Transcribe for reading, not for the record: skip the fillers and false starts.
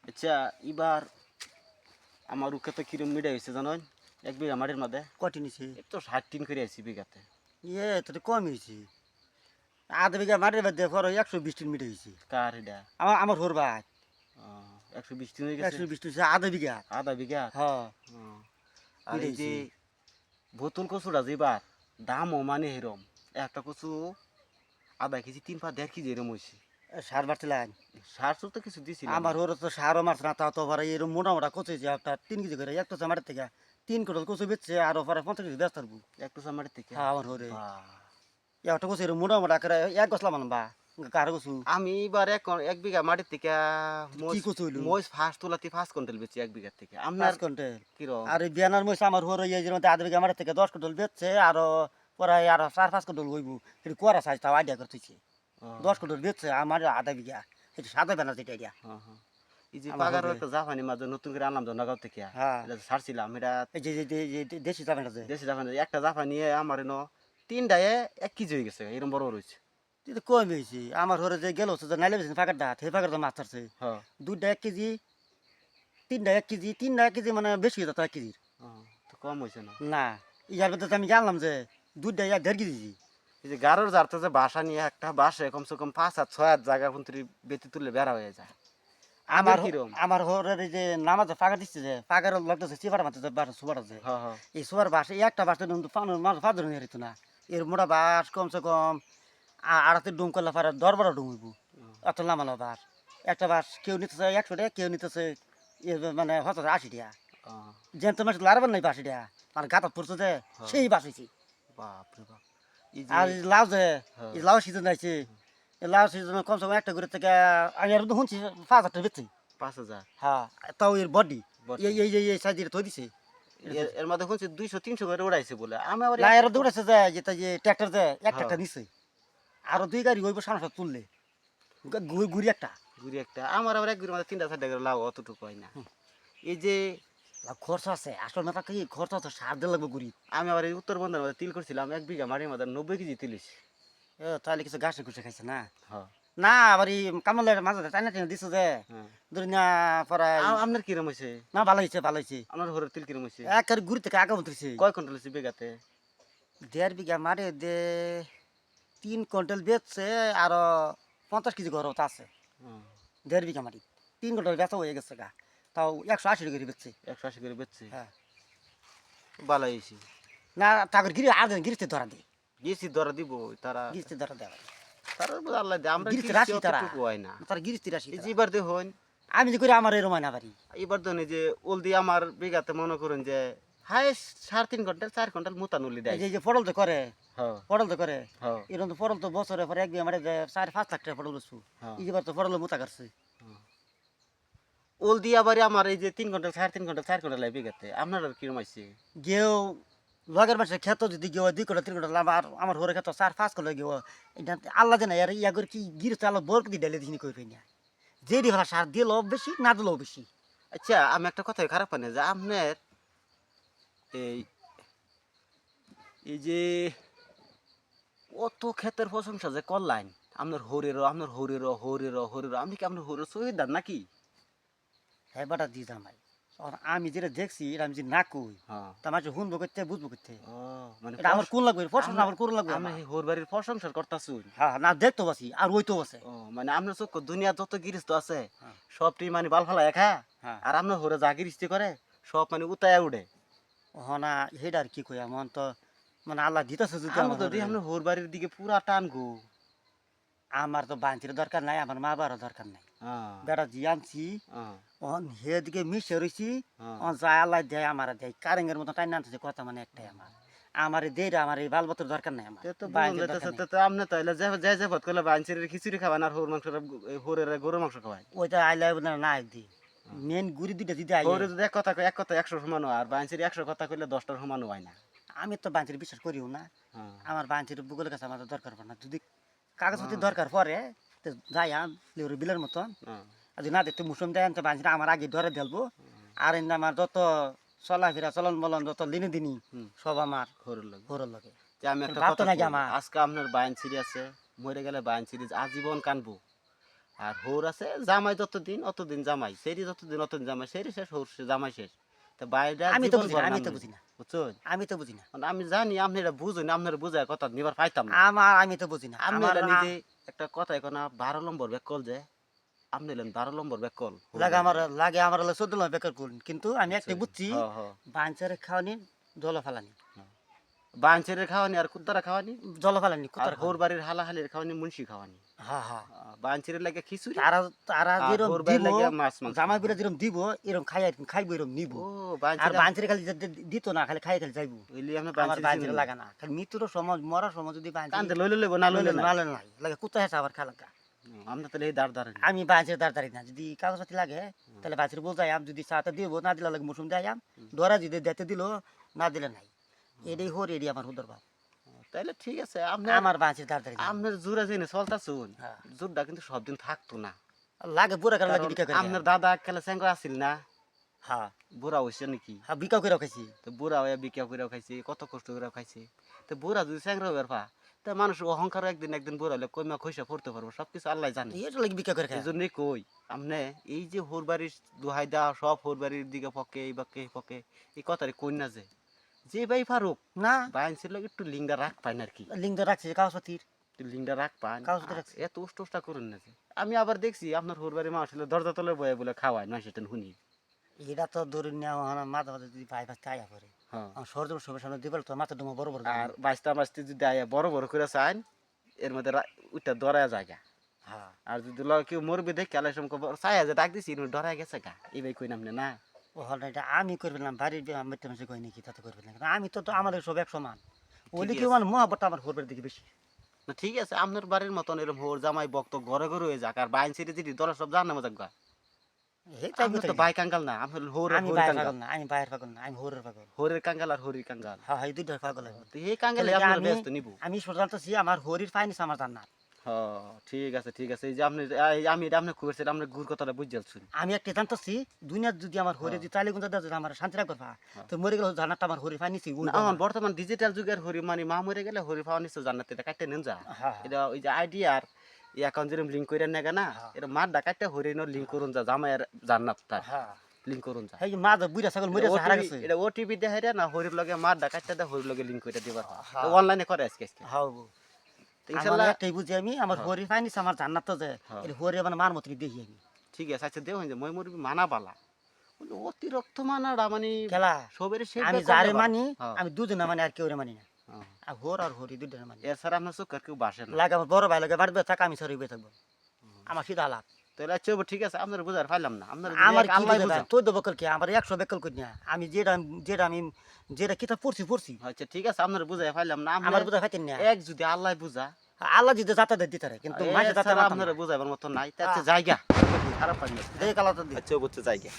আচ্ছা এবার আমার উকে কিরম মিডা হয়েছে জানোন 1 বিঘা মাটির মধ্যে কটি নিছি এই তো 60 করে আছি বিঘাতে। তো কম হয়েছে। আধা বিঘা মাটির বাদ দিয়ে পরে 120 মিটার হয়েছে। কার এটা? আমার হোর ভাই 120 হয়ে গেছে 120 হয়েছে আধা বিঘা। আধা বিঘা। হ্যাঁ আহ, আর মিটার এই যে হয়েছে। বোতল কচুটা যেবার দামও মানে এরম একটা কচু আধা কেজি 3 পা 1.5 কেজি এরম হয়েছে। সার বাড়ছিলেন সার সুর তো কিছু দিছিলাম আমার না। হোর তো সারও মারছে না, তাও তো পরে এরকম মোটা মোটা কচু হয়েছে একটা 3 কেজি করে একটা মাটির থেকে 3 কোটাল কচু বেচছে আরো পরে 50 কেজি ব্যস্ত থাকবো। একটু সামারের থেকে হ্যাঁ আমার হোরে বাহ। একটা কচু এরকম মোটা মোটা করে এক গছলা মানে বা কারো কচু আমি এবার 1 বিঘা মাটির থেকে কি মোষ কচু হইলো মোষ ফার্স্ট তোলাতে 5 কুইন্টাল বেচি 1 বিঘার থেকে। আপনার 5 কুইন্টাল। কিরম? আর এই বিয়ানার মহিষ আমার হোর এই যে আধা বিঘা মাটির থেকে 10 কুইন্টাল বেচছে আরো পরে আর 4-5 কুইন্টাল হইব। এটা কুয়ারা সাইজ তাও আইডিয়া করতেছে ও, 10 কুইন্টাল বেচছে আমার আধা বিঘা। এটা সাদা বেনা যেটা এটা হ্যাঁ, হ্যাঁ। এই যে আমার পাগারও হবে। একটা জাপানি মাছ নতুন করে আনলাম জনগাঁও থেকে, হ্যাঁ এটা ছাড়ছিলাম এটা এই যে দেশি চাপেন আছে দেশি জাপানি একটা জাপানি আমার তিনটায় 1 কেজি হয়ে গেছে এরকম বড় বড় হয়েছে। এটা কম হয়েছে। আমার ঘরে যে গেল যে নাইলে বেশি ফাঁকার দাঁত সেই ফাঁকার মাছ ছাড়ছে হ্যাঁ, 2টা 1 কেজি 3টা 1 কেজি 3টা 1 কেজি মানে বেশি হয়ে যেত 1 কেজির তো কম হয়েছে না। না। ইয়ার ভিতরে তো আমি জানলাম যে 2টা 1.5 কেজি। এই যে গারোর জারতে যে বাসা নিয়ে একটা বাসে কমসে কম 5 আর 6 জায়গা কিন্তু বেতি তুললে বেড়া হয়ে যায়। আমার আপনার কিরম? আমার ঘরের এই যে নামাজে ফাঁকা দিচ্ছে যে ফাঁকার লাগতেছে চিপার মারতেছে বাসা সুপার আছে হ্যাঁ, হ্যাঁ, এই সুপার বাস একটা বাসটা কিন্তু মাছ ফাঁদ ধরে নিয়ে যেত না। এর মোটা বাস কমসে কম আড়াতে ডুম করলে পারে 10-12 ডুম হইব অত লামালো বাস। একটা বাস কেউ নিতেছে 100 টাকা কেউ নিতেছে মানে হচ্ছে 80 টাকা। হ্যাঁ, যেন তোমার লারবার নাই 80 টাকা মানে গাঁত পড়ছে যে হ্যাঁ। সেই বাস হয়েছে। বাপ রে বাপ। এই যে আর এই লাউ যে হ্যাঁ, এই লাউ সিজন আছে এই লাউ সিজন কমসে কম একটা করে থেকে আমি আর তো শুনছি 5,000 টাকা বেচছে। 5,000 হ্যাঁ তাও এর বডি বটে। এই সাইজের থই দিছে। এর মধ্যে শুনছি 200-300 করে উড়াইছে বলে আমি আবার না এর দৌড়াচ্ছে যে যেটা যে ট্র্যাক্টর যে এক হ্যাঁ, ট্র্যাক্টর নিছে আরো 2 গাড়ি হইব সামনে সব তুললে ঘুরি একটা। ঘুরি একটা আমার আবার 1 ঘুরির মধ্যে 3টা 4টা করে লাউ অতটুকু হয় না। এই যে খরচ আছে আসল মাথা কি খরচ আছে সার দিয়ে লাগবে ঘুরি। আমি আবার এই উত্তরবঙ্গের মধ্যে তিল করছিলাম 1 বিঘা মাটির মধ্যে 90 কেজি তিল হইছে। তাহলে কিছু ঘাসে ঘুষে খাইছে না। হ্যাঁ, না আবার এই কামলের মাঝে টাইনা টাইনা দিছে যে হ্যাঁ। ধরি না পরাই। আপনার কিরম হয়েছে? না ভালো হয়েছে ভালো হয়েছে। আপনার ঘরের তিল কিরম হয়েছে? একের ঘুরি থেকে আগে উঠেছে কয় কুইন্টাল হয়েছে বিঘাতে? 1.5 বিঘা মারে দে 3 কুইন্টাল বেচছে আরো 50 কেজি ঘর আছে। হুম, 1.5 বিঘা মাটি 3 কুইন্টাল বেচা হয়ে গেছে গা তাও 180 করে বেচছে। 180 করে বেচছে। হ্যাঁ ভালো হয়েছে। না তাদের গিরি আর গিরিতে ধরা দে গেছি ধরা দিব তারা গিরিতে ধরা দেওয়া তারা বলে আল্লাহ দে আমরা গিরিতে কৃষি রাশি তারা অতটুকু হয় না। তারা গিরিতে রাশি এই যে তারা। এবার দেখুন আমি যে করি আমার এরম হয় না পারি। এবার ধরুন এই যে ওলদি আমার বিঘাতে মনে করুন যে হাইস্ট 3.5 ঘন্টা 4 ঘন্টাল মুতান উলি এই দেয়। যে পটল তো করে হ্যাঁ, পটল তো করে হ্যাঁ, এরকম তো পটল তো বছরে পরে 1 বিঘা মারে 4-5 লাখ টাকা পটল বেচবো। হ্যাঁ। এই যেবার তো পটল মুতা কাটছে। ওলদি আবার আমার এই যে 3 ঘন্টা 3.5 ঘন্টা 4 ঘন্টা লাগে বিঘাতে আপনার আর কিরম আইছে? গেও লগের মাসে খেত যদি গেও 2 কোটা 3 কোটা আমার ঘরে খেত 4-5 কোটা গেও এটা আল্লাহ জানে আর ইয়া করে কি গিরতে আল্লাহ বরক দিয়ে ডালে দিনি কই না যেডি ভাড়া সার দিলেও বেশি না দিলেও বেশি। আচ্ছা আমি একটা কথা খারাপ পাই না যে আপনার এই এই যে অত ক্ষেতের প্রশংসা যে করলেন আপনার হরেরও আপনি কি আপনার হরের শহীদার নাকি? হ্যাঁ বাটা দিয়ে জামাই আমি যেটা দেখছি এটা আমি যদি না কই হ্যাঁ, তা মানুষ শুনবো করতে বুঝবো করতে ও মানে এটা আমার কোন লাগবে প্রশ্ন আমার কোন লাগবে আমি আমার। হোর বাড়ির প্রশংসা করতেছুন। হ্যাঁ না দেখতো বাসি আর ওই তো আছে। ও মানে আপনার চোখ দুনিয়া যত গিরিস্ত আছে হ্যাঁ সবটি মানে বাল ফালা একা হ্যাঁ আর আপনার হরে যা গিরিস্তি করে সব মানে উতায়া উঠে। না সেটা আর কি কই মন তো মানে আল্লাহ দিতেছে যদি আমি আমার তো ঘরে। আপনার হোর বাড়ির দিকে পুরা টান গো। আমার তো বাঞ্চির দরকার নাই আমার মা বাবার দরকার নাই হ্যাঁ, বেটা জি আনছি হ্যাঁ, অন হেদিকে মিশে রয়েছি হ্যাঁ। অন যায় আল্লাহ দেয় আমার দেয় কারেঙ্গের মতো টাইন আনতেছে কথা মানে একটাই আমার এই দেয় আমার এই বালবতর দরকার নাই আমার তে তো বুঝুন বাঞ্চির যাইতেছে দরকার নাই। তো আপনি তাইলে যে পথ করলে বাঞ্চের খিচুড়ি খাবেন আর হোর মাংস হোরের গরুর মাংস খাওয়াই। ওইটা আইলে না একদি মেন গুড়ি দুইটা দিতে আইলে হোরে যদি এক কথা 100 সমান হয় আর বাঞ্চের 100 কথা কইলে 10টার সমান হয় না। আমি তো বাঞ্চির বিশ্বাস করিও না। হ্যাঁ, আমার বাঞ্চির বুগলের কাছে আমার দরকার পড়ে না যদি কাগজপত্র হ্যাঁ, দরকার পরে তো যাই আন লেউরি বিলের মতন হ্যাঁ, আর যদি না দেখতে মুসুম দেয় আনতে বাঞ্চিটা আমার আগে ধরে ঢেলবো আর এমনি আমার যত চলাফেরা চলন বলন যত লিনে দিনই হুম, সব আমার হোরের লাগে। ঘরের লগে যে আমি একটা ভাবতো কথা নাকি কই, আমার আজকে আপনার বায়ান সিরি আছে মরে গেলে বায়ান সিরিজ আজীবন কানবো আর হোর আছে জামাই যতদিন অতদিন জামাই, সেরি যতদিন অতদিন জামাই, সেরি শেষ হোর জামাই শেষ। তো বাইরে আমি তো জীবন বুঝি ভর না, আমি তো নামবে। বুঝি না, বুঝছেন? আমি তো বুঝি না। আমি জানি আপনি এটা বুঝুন, আপনার বুঝায় কথা নিবার পাইতাম না। আমি তো বুঝি না। আপনি আমার এটা নিজে একটা কথা এখন 12 নম্বর ব্যাকল যে আপনি এলেন 12 নম্বর ব্যাকল। লাগে আমার হলো 14 জন বেকার করুন, কিন্তু আমি একটা বুঝছি, হ হ বাঞ্চারে খাওয়ানি জল ফালানি, বাঞ্চের খাওয়ানি আর কুত্তারা খাওয়ানি, জল ফালানি আর কোথার হোর বাড়ির হালাহালির খাওয়ানি মুন্সি খাওয়ানি। হ্যাঁ হ্যাঁ। বাঞ্চের লাগে খিচুড়ি তারা তারা আর যেরকম হোর বাড়ির দিব, লাগে মাছ মাংস। জামাই বিরা যেরকম দিব এরকম খাইবো এরকম নিব। ও আর বাঞ্চের বাঞ্চারে খালি দিত না, খালি খালি যাইবো। ওইলি আপনি আমার বাঞ্চের বাঞ্চারে লাগা না, খালি মৃত্যুর সময় মরার সময় যদি কান্দে লইলে লইব না লইলে না। নালে নাই লাগে কুত্তা হেসা আবার খালাকা। আমরা তাহলে এই দাঁড় দাঁড়ান। আমি বাঁচের দাঁড়াই না, যদি কাগজপাতি লাগে তাহলে বাঁচের বলতে আম, যদি চাটা দিব না দিলে লাগে মৌসুম দেয় আম, ধরা যদি দিতে দিল না দিলে নাই। এটাই হোর এডি আমার হুদর বাপ। তাহলে ঠিক আছে আপনি আমার বাঁচের দাঁড়াই না। আপনার জোরে জেনে চলতাছুন, হ্যাঁ। জোরটা কিন্তু সব দিন থাকতো না। লাগে বুড়া করে লাগে বিকা করে। আপনার দাদা খেলে স্যাঙ্গা আসিল না, হ্যাঁ বুড়া হইছে নাকি? হ্যাঁ বিকা করে খাইছি। তো বুড়া হয়ে বিক্রিয়া করে খাইছে, কত কষ্ট করে খাইছে। তো বুড়া যদি স্যাংরা হইবার পা, তা মানুষ অহংকার একদিন একদিন বুড়া হলে কইমা খইসা পড়তে পারবো, সবকিছু আল্লাহ জানে। এটা লাগে বিকা করে খাই। এই জন্যই কই আপনি এই যে হোর বাড়ির দোহাই দেওয়া সব হোর বাড়ির দিকে পকে এই বাকে পকে এই কথারে কই না যে ভাই ফারুক না বাইন ছিল একটু লিঙ্গটা রাখ পাইন আর কি, লিঙ্গ রাখছে কাগজপাতির। একটু লিঙ্গটা রাখ পাইন। কাগজপত্র রাখছে। এত উষ্টা করুন না যে। আমি আবার দেখছি আপনার হোর বাড়ির মানুষ দরজা তলে বয়ে বলে খাওয়ায় নয় সেটা শুনি। এটা তো ধরে নেওয়া মাথা মাথা যদি ভাই ভাই আয়া করে হ্যাঁ আমার সরজম সবার সামনে দিবার তো মাথা ডুমা বড় বড়। আর বাইশটা মাসটি যদি আয়া বড় বড় করে চাইন এর মধ্যে ওইটা ধরায় জায়গা। হ্যাঁ আর যদি কেউ মরবে দেখে আলাই সময় চাই যে ডাক দিছি ডরায় গেছে গা এই ভাই কই নামনে না। ও হল এটা আমি করবে না, বাড়ির মেটে মেসে কই নাকি তাতে করবে না, কিন্তু আমি তো আমাদের সব এক সমান। ওইলে কেউ মানে মহাবত আমার হোরবের দিকে বেশি। না ঠিক আছে আপনার বাড়ির মতন এরকম হোর জামাই বক্ত ঘরে ঘরে হয়ে যাক আর বাইন সিটি যদি ধরা সব জান না মজাক গা। এই তাই আপনি তো বাই কাঙ্গাল না, আপনার হোর আমি হোর বাইরের কাঙ্গাল। পাগল না, আমি বাইরের পাগল না, আমি হোরের পাগল। হোরের কাঙ্গাল আর হরির কাঙ্গাল। হ্যাঁ হ্যাঁ এই দুইটার পাগল আমি। তো এই কাঙ্গালে তাহলে আপনার আমি ব্যস্ত নিব। আমি জানতেছি আমার হরির ফাইনিস আমার জান্নাত। হ্যাঁ ঠিক আছে ঠিক আছে। এই যে আপনি আমি এটা আপনি খুঁজছেন আপনার গুর কথাটা বুঝছেন। আমি একটা জানতেছি দুনিয়ার যদি আমার হরি যদি তালে গুঞ্জা দেয় আমার শান্তি রাখবে তো মরে গেল জান্নাত আমার হরি ফাইনিসই না, এখন বর্তমান ডিজিটাল যুগের হরি মানে মা মরে গেলে হরি পাওয়া নিশ্চয় জান্নাত এটা কাটতে নেন যা। হ্যাঁ এটা ওই যে আইডি আর এই অ্যাকাউন্ট যেরকম লিঙ্ক করে নেগা না, হ্যাঁ। এটা মার ডাকাইতে হরিণর লিঙ্ক করুন যা জামাইয়ের জান্নাত তার হ্যাঁ লিঙ্ক করুন যা। এই মা তো বুইরা ছাগল মরে হারা গেছে। এটা ওটিপি দেখাই রে না হরির লগে মার ডাকাইতে দে হরির লগে লিঙ্ক করে দিবার। হ্যাঁ। অনলাইনে করে আজকে আজকে। হ্যাঁ তো আমার ইনশাআল্লাহ একটাই বুঝি আমি আমার হরি ফাইনিস আমার জান্নাত তো যে হ্যাঁ। এই হরি আমার মার মতই দেখি আমি। ঠিক আছে আচ্ছা দেও যে মই মরবি মানা বালা বলে অতিরিক্ত মানাটা মানে খেলা সবের সেই আমি যারে মানি হ্যাঁ। আমি দুজনে মানি আর কেউ মানি না। হ্যাঁ। আর হোর আর হরি দুজনে মানি। এছাড়া আপনার চোখ আর কেউ বাসে না। লাগে আমার বড় ভাই লাগে বাড়বে থাকা আমি সরিয়ে থাকবো আমার সিধা লাভ। তাহলে আচ্ছা ঠিক আছে আপনার বুঝার পাইলাম না আপনার আমার কি আল্লাহ বুঝে বুঝা। ভাই, তোর তো বকল কি আমার 100 বেকল করি না আমি যেটা কিতাব পড়ছি আচ্ছা ঠিক আছে আপনার বুঝাই পাইলাম না আমার বুঝা খাইতেন না। এক যদি আল্লাহ বুঝা আল্লাহ যদি যাতা দেয় দিতে পারে কিন্তু মাঝে যাতা আপনার বুঝাবার মতো নাই তার জায়গা খারাপ পাই না। দেখে কালা তো আচ্ছা বুঝতে জায়গা